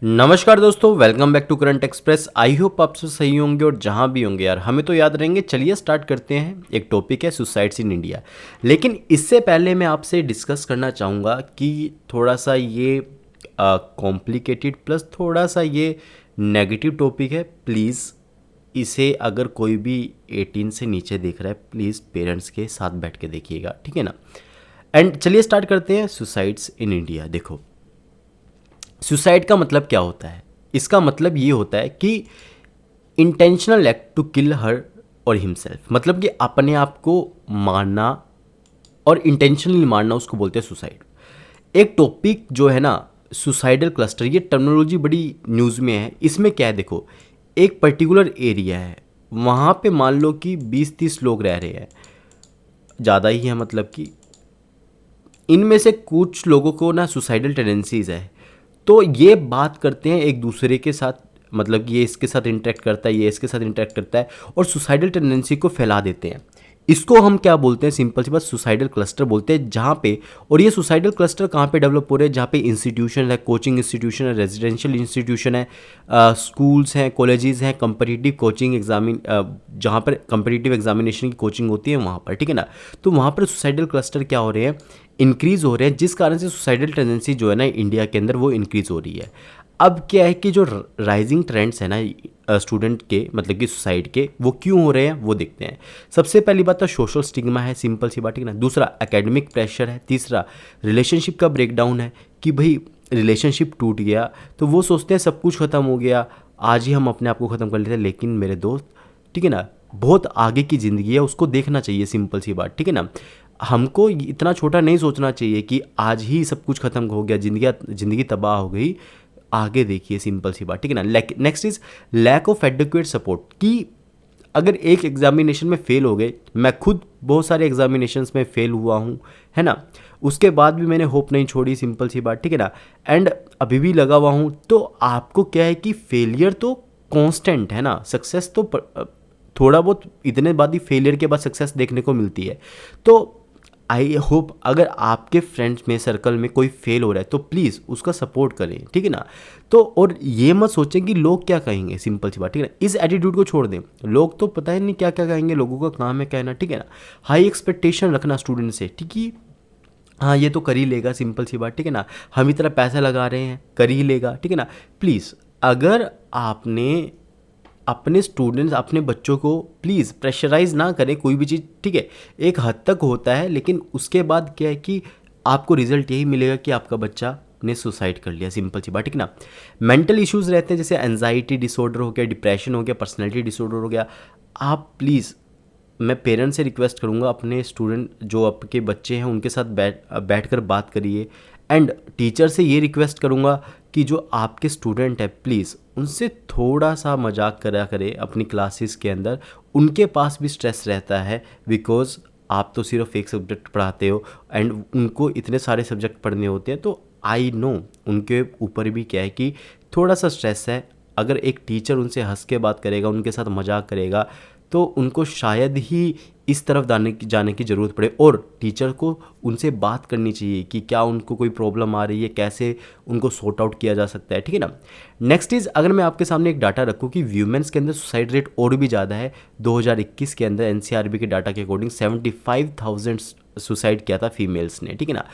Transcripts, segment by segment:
नमस्कार दोस्तों, welcome back to Current Express. I hope आप सब सही होंगे और जहाँ भी होंगे यार हमें तो याद रहेंगे। चलिए स्टार्ट करते हैं। एक टॉपिक है सुसाइड्स इन इंडिया। लेकिन इससे पहले मैं आपसे डिस्कस करना चाहूँगा कि थोड़ा सा ये कॉम्प्लिकेटेड प्लस थोड़ा सा ये नेगेटिव टॉपिक है। प्लीज़ इसे अगर कोई भी 18 से नीचे देख रहा है, प्लीज़ पेरेंट्स के साथ बैठ के देखिएगा, ठीक है ना। एंड चलिए स्टार्ट करते हैं। Suicides in India. देखो, सुसाइड का मतलब क्या होता है? इसका मतलब ये होता है कि इंटेंशनल एक्ट टू किल हर और हिमसेल्फ, मतलब कि अपने आप को मारना और इंटेंशनली मारना, उसको बोलते हैं सुसाइड। एक टॉपिक जो है ना, सुसाइडल क्लस्टर, ये टर्मिनोलॉजी बड़ी न्यूज़ में है। इसमें क्या है, देखो, एक पर्टिकुलर एरिया है, वहाँ पे मान लो कि 20-30 लोग रह रहे हैं, ज़्यादा ही है, मतलब कि इनमें से कुछ लोगों को ना सुसाइडल टेंडेंसीज है। तो ये बात करते हैं एक दूसरे के साथ, मतलब ये इसके साथ इंटरेक्ट करता है, ये इसके साथ इंटरेक्ट करता है और सुसाइडल टेंडेंसी को फैला देते हैं। इसको हम क्या बोलते हैं? सिंपल सी बात, सुसाइडल क्लस्टर बोलते हैं। जहाँ पे, और ये सुसाइडल क्लस्टर कहाँ पे डेवलप हो रहे हैं? जहाँ पे इंस्टीट्यूशन है, कोचिंग इंस्टीट्यूशन है, रेजिडेंशियल इंस्टीट्यूशन है, स्कूल्स हैं, कॉलेजेस हैं, कंपटीटिव कोचिंग एग्जामिन, जहाँ पर कंपटीटिव एग्जामिनेशन की कोचिंग होती है वहाँ पर, ठीक है ना। तो वहाँ पर सुसाइडल क्लस्टर क्या हो रहे हैं? इंक्रीज़ हो रहे हैं, जिस कारण से सुसाइडल टेंडेंसी जो है ना इंडिया के अंदर वो इंक्रीज़ हो रही है। अब क्या है कि जो राइजिंग ट्रेंड्स है ना स्टूडेंट के, मतलब कि सुसाइड के, वो क्यों हो रहे हैं वो देखते हैं। सबसे पहली बात तो सोशल स्टिग्मा है, सिंपल सी बात, ठीक है ना। दूसरा एकेडमिक प्रेशर है। तीसरा रिलेशनशिप का ब्रेकडाउन है कि भाई रिलेशनशिप टूट गया तो वो सोचते हैं सब कुछ ख़त्म हो गया, आज ही हम अपने आप को ख़त्म कर लेते हैं। लेकिन मेरे दोस्त, ठीक है ना, बहुत आगे की ज़िंदगी है, उसको देखना चाहिए, सिंपल सी बात, ठीक है ना। हमको इतना छोटा नहीं सोचना चाहिए कि आज ही सब कुछ ख़त्म हो गया, ज़िंदगी तबाह हो गई। आगे देखिए, सिंपल सी बात, ठीक है ना। Next is lack of adequate support, कि अगर एक एग्जामिनेशन में फेल हो गए, मैं खुद बहुत सारे एग्जामिनेशंस में फेल हुआ हूँ, है ना, उसके बाद भी मैंने होप नहीं छोड़ी, सिंपल सी बात, ठीक है ना। एंड अभी भी लगा हुआ हूँ। तो आपको क्या है कि फेलियर तो कांस्टेंट है ना, सक्सेस तो थोड़ा बहुत इतने बाद ही फेलियर के बाद सक्सेस देखने को मिलती है। तो आई होप अगर आपके फ्रेंड्स में, सर्कल में कोई फेल हो रहा है तो प्लीज़ उसका सपोर्ट करें, ठीक है ना। तो और ये मत सोचें कि लोग क्या कहेंगे, सिंपल सी बात, ठीक है ना। इस एटीट्यूड को छोड़ दें। लोग तो पता ही नहीं क्या क्या कहेंगे, लोगों का काम है कहना, ठीक है ना। हाई एक्सपेक्टेशन रखना स्टूडेंट से, ठीक है, हाँ ये तो कर ही लेगा, सिंपल सी बात, ठीक है ना। हम इतना पैसा लगा रहे हैं, कर ही लेगा, ठीक है ना। प्लीज़ अगर आपने अपने स्टूडेंट्स, अपने बच्चों को प्लीज़ प्रेशराइज ना करें कोई भी चीज़, ठीक है। एक हद तक होता है, लेकिन उसके बाद क्या है कि आपको रिजल्ट यही मिलेगा कि आपका बच्चा ने सुसाइड कर लिया, सिंपल सी बात, ठीक है ना। मेंटल इश्यूज़ रहते हैं, जैसे एनजाइटी डिसऑर्डर हो गया, डिप्रेशन हो गया, पर्सनैलिटी डिसऑर्डर हो गया। आप प्लीज़, मैं पेरेंट्स से रिक्वेस्ट करूँगा, अपने स्टूडेंट जो आपके बच्चे हैं उनके साथ बैठकर बात करिए। एंड टीचर से ये रिक्वेस्ट करूँगा कि जो आपके स्टूडेंट है, प्लीज़ उनसे थोड़ा सा मजाक करा करें अपनी क्लासेस के अंदर। उनके पास भी स्ट्रेस रहता है, बिकॉज आप तो सिर्फ एक सब्जेक्ट पढ़ाते हो एंड उनको इतने सारे सब्जेक्ट पढ़ने होते हैं। तो आई नो उनके ऊपर भी क्या है कि थोड़ा सा स्ट्रेस है। अगर एक टीचर उनसे हंस के बात करेगा, उनके साथ मजाक करेगा, तो उनको शायद ही इस तरफ जाने की ज़रूरत पड़े। और टीचर को उनसे बात करनी चाहिए कि क्या उनको कोई प्रॉब्लम आ रही है, कैसे उनको सॉर्ट आउट किया जा सकता है, ठीक है ना। नेक्स्ट इज़, अगर मैं आपके सामने एक डाटा रखूँ कि व्यूमेंस के अंदर सुसाइड रेट और भी ज़्यादा है। 2021 के अंदर एनसीआरबी के डाटा के अकॉर्डिंग 75,000 सुसाइड किया था फीमेल्स ने, ठीक है ना।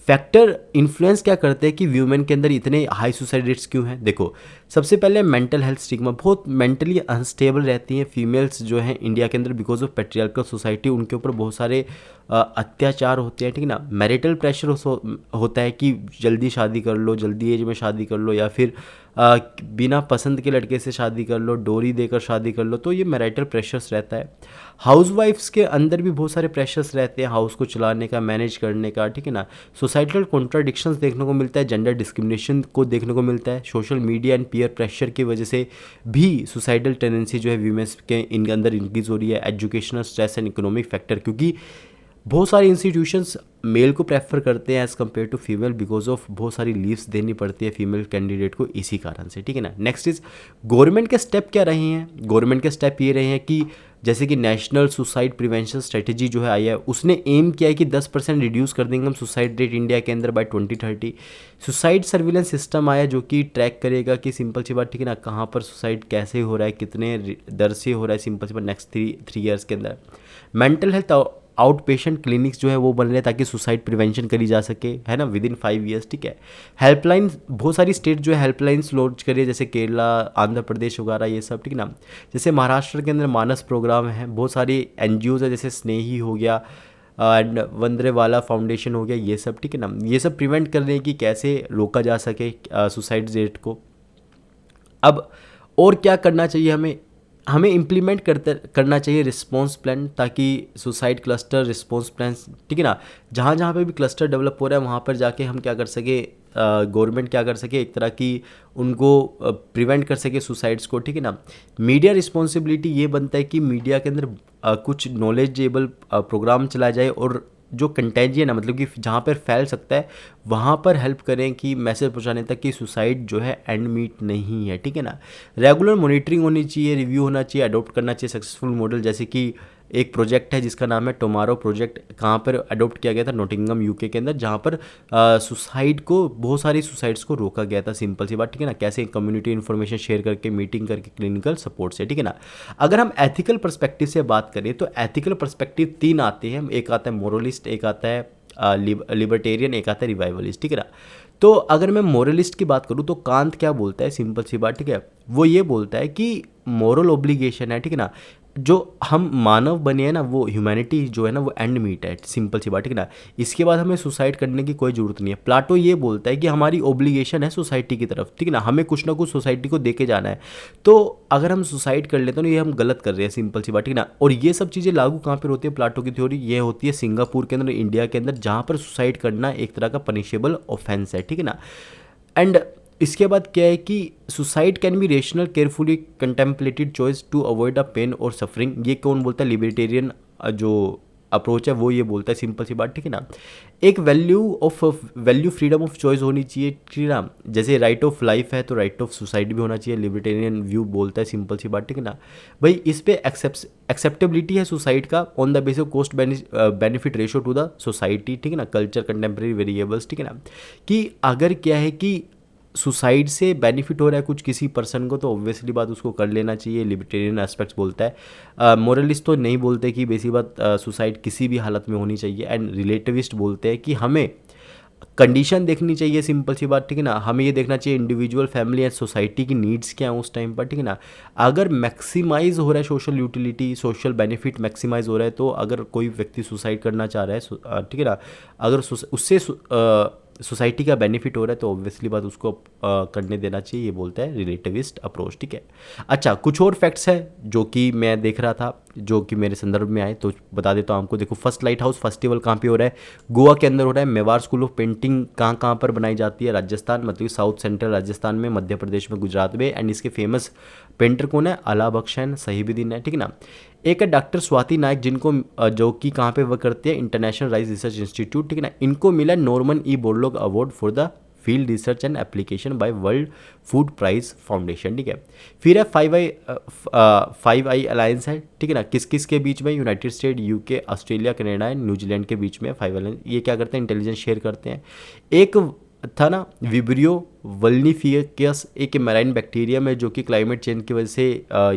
फैक्टर इन्फ्लुएंस क्या करते हैं कि व्यूमेन के अंदर इतने हाई सुसाइड रेट्स क्यों हैं? देखो, सबसे पहले मेंटल हेल्थ स्टिग्मा, बहुत मेंटली अनस्टेबल रहती हैं फीमेल्स जो हैं इंडिया के अंदर, बिकॉज ऑफ पेट्रियार्कल सोसाइटी। उनके ऊपर बहुत सारे अत्याचार होते हैं, ठीक है ना। मैरिटल प्रेशर होता है कि जल्दी शादी कर लो, जल्दी एज में शादी कर लो, या फिर बिना पसंद के लड़के से शादी कर लो, डोरी देकर शादी कर लो। तो ये मैरिटल प्रेशर्स रहता है। हाउसवाइफ्स के अंदर भी बहुत सारे प्रेशर्स रहते हैं, हाउस को चलाने का, मैनेज करने का, ठीक है ना। सोसाइटल कॉन्ट्राडिक्शंस देखने को मिलता है, जेंडर डिस्क्रिमिनेशन को देखने को मिलता है, social media and peer pressure की वजह से भी सुसाइडल टेंडेंसी जो है वीमेंस के इनके अंदर इंक्रीज हो रही है। Educational stress and economic factor, क्योंकि बहुत सारे इंस्टीट्यूशंस मेल को प्रेफर करते हैं as compare to female, because of बहुत सारी लीव्स देनी पड़ती है फीमेल कैंडिडेट को, इसी कारण से, ठीक है ना। नेक्स्ट इज गवर्नमेंट के स्टेप क्या रहे हैं? गवर्नमेंट के स्टेप ये रहे हैं कि जैसे कि नेशनल सुसाइड प्रिवेंशन स्ट्रेटजी जो है आई है, उसने एम किया है कि 10% रिड्यूस कर देंगे हम सुसाइड रेट इंडिया के अंदर बाय 2030। सुसाइड सर्विलेंस सिस्टम आया जो कि ट्रैक करेगा कि सिंपल सी बात ठीक है ना, कहाँ पर सुसाइड कैसे हो रहा है, कितने दर से हो रहा है, सिंपल सी बात नेक्स्ट थ्री ईयर्स के अंदर। Mental health out patient clinics जो है वो बन रहे हैं ताकि सुसाइड प्रिवेंशन करी जा सके, है ना, विद इन 5 ईयर्स, ठीक है। हेल्पलाइन, बहुत सारी स्टेट जो है हेल्पलाइंस लॉन्च करी है, जैसे केरला, आंध्र प्रदेश वगैरह ये सब, ठीक है ना। जैसे महाराष्ट्र के अंदर मानस प्रोग्राम है, बहुत सारी एनजीओज है जैसे स्नेही हो गया एंड वंदरे वाला फाउंडेशन हो गया, ये सब, ठीक है ना। ये सब प्रिवेंट करने की कैसे रोका जा सके सुसाइड रेट को। अब और क्या करना चाहिए हमें, हमें इम्प्लीमेंट करना चाहिए रिस्पॉन्स प्लान, ताकि सुसाइड क्लस्टर रिस्पॉन्स प्लान, ठीक है ना, जहाँ जहाँ पे भी क्लस्टर डेवलप हो रहा है वहाँ पर जाके हम क्या कर सके, गवर्नमेंट क्या कर सके, एक तरह की उनको प्रिवेंट कर सके सुसाइड्स को, ठीक है ना। मीडिया रिस्पॉन्सिबिलिटी ये बनता है कि मीडिया के अंदर कुछ नॉलेजेबल प्रोग्राम चलाया जाए, और जो कंटेजियन है मतलब कि जहाँ पर फैल सकता है वहाँ पर हेल्प करें कि मैसेज पहुँचाने तक कि सुसाइड जो है एंड मीट नहीं है, ठीक है ना। रेगुलर मॉनिटरिंग होनी चाहिए, रिव्यू होना चाहिए, अडोप्ट करना चाहिए सक्सेसफुल मॉडल। जैसे कि एक प्रोजेक्ट है जिसका नाम है टुमारो प्रोजेक्ट, कहाँ पर अडोप्ट किया गया था, नोटिंगम यूके के अंदर, जहाँ पर सुसाइड को, बहुत सारी सुसाइड्स को रोका गया था, सिंपल सी बात, ठीक है ना। कैसे कम्युनिटी इन्फॉर्मेशन शेयर करके, मीटिंग करके, क्लिनिकल सपोर्ट से, ठीक है ना। अगर हम एथिकल पर्सपेक्टिव से बात करें तो एथिकल पर्सपेक्टिव 3 आते हैं, एक आता है मोरलिस्ट, एक आता है लिबर्टेरियन, एक आता है रिवाइवलिस्ट, ठीक है ना। तो अगर मैं मोरलिस्ट की बात करूँ तो कांत क्या बोलता है, सिंपल सी बात, ठीक है, वो ये बोलता है कि मोरल ऑब्लिगेशन है, ठीक है ना, जो हम मानव बने हैं ना, वो ह्यूमैनिटी जो है ना वो एंड मीट है, सिंपल सी बात, ठीक है ना। इसके बाद हमें सुसाइड करने की कोई ज़रूरत नहीं है। प्लाटो ये बोलता है कि हमारी ऑब्लिगेशन है सोसाइटी की तरफ, ठीक है ना, हमें कुछ ना कुछ सोसाइटी को दे के जाना है। तो अगर हम सुसाइड कर लेते हैं तो ये हम गलत कर रहे हैं, सिंपल सी बात, ठीक है ना। और ये सब चीज़ें लागू कहाँ पर होती है, प्लाटो की थ्योरी ये होती है सिंगापुर के अंदर, इंडिया के अंदर, जहाँ पर सुसाइड करना एक तरह का पनिशेबल ऑफेंस है, ठीक है ना। एंड इसके बाद क्या है कि suicide can be rational carefully contemplated choice to avoid a pain और सफरिंग। ये कौन बोलता है, लिबर्टेरियन जो अप्रोच है वो ये बोलता है, सिंपल सी बात, ठीक है ना। एक वैल्यू फ्रीडम ऑफ चॉइस होनी चाहिए, ठीक है ना। जैसे राइट ऑफ लाइफ है तो राइट ऑफ सुसाइड भी होना चाहिए, लिबर्टेरियन व्यू बोलता है, सिंपल सी बात, ठीक है ना। भाई इस पे एक्सेप्टेबिलिटी है सुसाइड का on the basis of cost benefit ratio two the society, ठीक है ना, कल्चर, कंटेम्प्रेरी वेरिएबल्स, ठीक है ना। कि अगर क्या है कि सुसाइड से बेनिफिट हो रहा है कुछ किसी पर्सन को तो ऑब्वियसली बात उसको कर लेना चाहिए, लिबर्टेरियन एस्पेक्ट्स बोलता है। मोरलिस्ट तो नहीं बोलते कि बेसिक बात सुसाइड किसी भी हालत में होनी चाहिए, एंड रिलेटिविस्ट बोलते हैं कि हमें कंडीशन देखनी चाहिए, सिंपल सी बात, ठीक है ना। हमें ये देखना चाहिए इंडिविजुअल, फैमिली एंड सोसाइटी की नीड्स क्या है उस टाइम पर, ठीक है ना। अगर मैक्सिमाइज हो रहा है social utility, social benefit maximise हो रहा है, तो अगर कोई व्यक्ति सुसाइड करना चाह रहा है, ठीक है ना, अगर उससे सोसाइटी का बेनिफिट हो रहा है तो ऑब्वियसली बात उसको करने देना चाहिए, ये बोलता है रिलेटिविस्ट अप्रोच, ठीक है। अच्छा, कुछ और फैक्ट्स है जो कि मैं देख रहा था, जो कि मेरे संदर्भ में आए, तो बता देता हूँ आपको। देखो, फर्स्ट लाइट हाउस फेस्टिवल कहाँ पे हो रहा है, गोवा के अंदर हो रहा है। मेवाड़ स्कूल ऑफ पेंटिंग कहाँ कहाँ पर बनाई जाती है, राजस्थान, मतलब साउथ सेंट्रल राजस्थान में, मध्य प्रदेश में, गुजरात में। एंड इसके फेमस पेंटर कौन है, अला बख्श हैं, सहीबुद्दीन है, ठीक है ना। एक है डॉक्टर स्वाति नायक, जिनको जो कि कहाँ पे वर्क करते हैं, इंटरनेशनल राइस रिसर्च इंस्टीट्यूट, ठीक है ना। इनको मिला Norman E Borlaug award for the field research and application by World Food Prize Foundation, ठीक है। फिर है फाइव आई अलायंस है, ठीक है ना। किस किस के बीच में, United state, UK, Australia, Canada and New Zealand के बीच में 5 अलायंस। ये क्या करते हैं, इंटेलिजेंस शेयर करते हैं। एक था ना विब्रियो वल्निफिकस, एक मैराइन बैक्टीरियम है जो कि क्लाइमेट चेंज की वजह से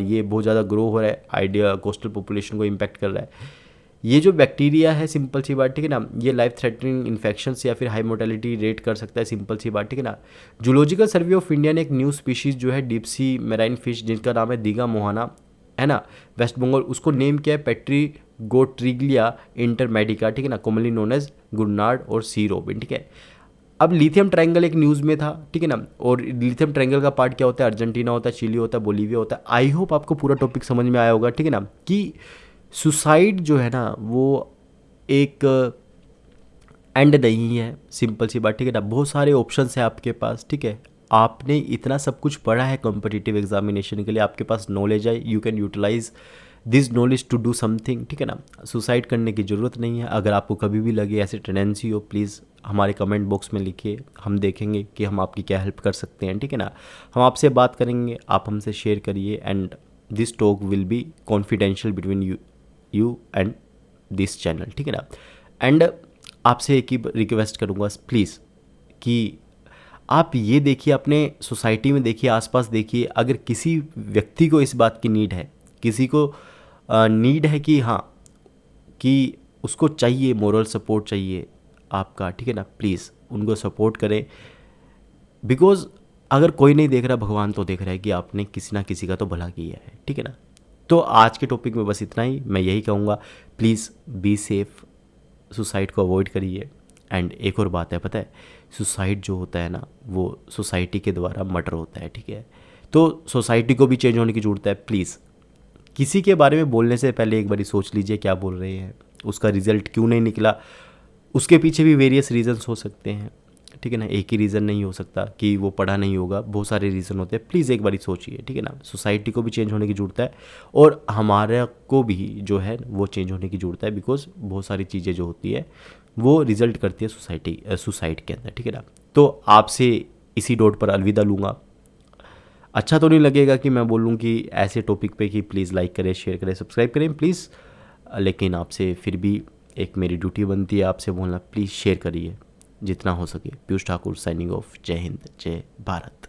ये बहुत ज़्यादा ग्रो हो रहा है, आइडिया कोस्टल पॉपुलेशन को इम्पैक्ट कर रहा है। ये जो बैक्टीरिया है, सिंपल सी बात, ठीक है ना, ये लाइफ थ्रेटनिंग इन्फेक्शंस या फिर हाई मोर्टेलिटी रेट कर सकता है, सिंपल सी बात, ठीक है ना। जूलॉजिकल सर्वे ऑफ इंडिया ने एक न्यू स्पीशीज़ जो है डीप सी मैराइन फिश, जिनका नाम है दीगा मोहाना, है ना, वेस्ट बंगाल, उसको नेम किया है पेट्री गोट्रिग्लिया इंटरमेडिका, ठीक है ना, कॉमनली नोन एज गुरनार्ड और सी रोबिन, ठीक है। अब लिथियम ट्रायंगल एक न्यूज़ में था, ठीक है ना, और लिथियम ट्रायंगल का पार्ट क्या होता है, अर्जेंटीना होता है, चिली होता है, बोलीविया होता है। आई होप आपको पूरा टॉपिक समझ में आया होगा, ठीक है ना, कि सुसाइड जो है ना वो एक एंड नहीं है, सिंपल सी बात, ठीक है ना। बहुत सारे ऑप्शंस हैं आपके पास, ठीक है। आपने इतना सब कुछ पढ़ा है कॉम्पिटिटिव एग्जामिनेशन के लिए, आपके पास नॉलेज है, you can utilise this knowledge to do something, ठीक है ना। सुसाइड करने की ज़रूरत नहीं है। अगर आपको कभी भी लगे ऐसे टेंडेंसी हो, प्लीज़ हमारे कमेंट बॉक्स में लिखिए, हम देखेंगे कि हम आपकी क्या हेल्प कर सकते हैं, ठीक है ना। हम आपसे बात करेंगे, आप हमसे शेयर करिए, and this talk will be confidential between you and this channel, ठीक है ना। एंड आपसे एक ही रिक्वेस्ट करूँगा प्लीज़ कि आप ये देखिए, अपने सोसाइटी में देखिए, आसपास देखिए, अगर किसी व्यक्ति को इस बात की नीड है, किसी को नीड है कि हाँ, कि उसको चाहिए, मोरल सपोर्ट चाहिए आपका, ठीक है ना, प्लीज़ उनको सपोर्ट करें। बिकॉज अगर कोई नहीं देख रहा, भगवान तो देख रहा है कि आपने किसी ना किसी का तो भला किया है, ठीक है ना। तो आज के टॉपिक में बस इतना ही, मैं यही कहूँगा, प्लीज़ बी सेफ, सुसाइड को अवॉइड करिए। एंड एक और बात है, पता है, सुसाइड जो होता है ना, वो सोसाइटी के द्वारा मर्डर होता है, ठीक है। तो सोसाइटी को भी चेंज होने की ज़रूरत है। प्लीज़ किसी के बारे में बोलने से पहले एक बारी सोच लीजिए क्या बोल रहे हैं, उसका रिजल्ट क्यों नहीं निकला, उसके पीछे भी वेरियस रीजंस हो सकते हैं, ठीक है ना। एक ही रीज़न नहीं हो सकता कि वो पढ़ा नहीं होगा, बहुत सारे रीज़न होते हैं। प्लीज़ एक बारी सोचिए, ठीक है ना। सोसाइटी को भी चेंज होने की ज़रूरत है और हमारा को भी जो है वो चेंज होने की ज़रूरत है, बिकॉज बहुत सारी चीज़ें जो होती है वो रिजल्ट करती है सुसाइड के अंदर, ठीक है ना। तो आपसे इसी डॉट पर अलविदा लूँगा। अच्छा तो नहीं लगेगा कि मैं बोलूँ कि ऐसे टॉपिक पे कि प्लीज़ लाइक करें, शेयर करें, सब्सक्राइब करें प्लीज़, लेकिन आपसे फिर भी एक मेरी ड्यूटी बनती है आपसे बोलना, प्लीज़ शेयर करिए जितना हो सके। Piyush Thakur signing off. जय हिंद, जय भारत।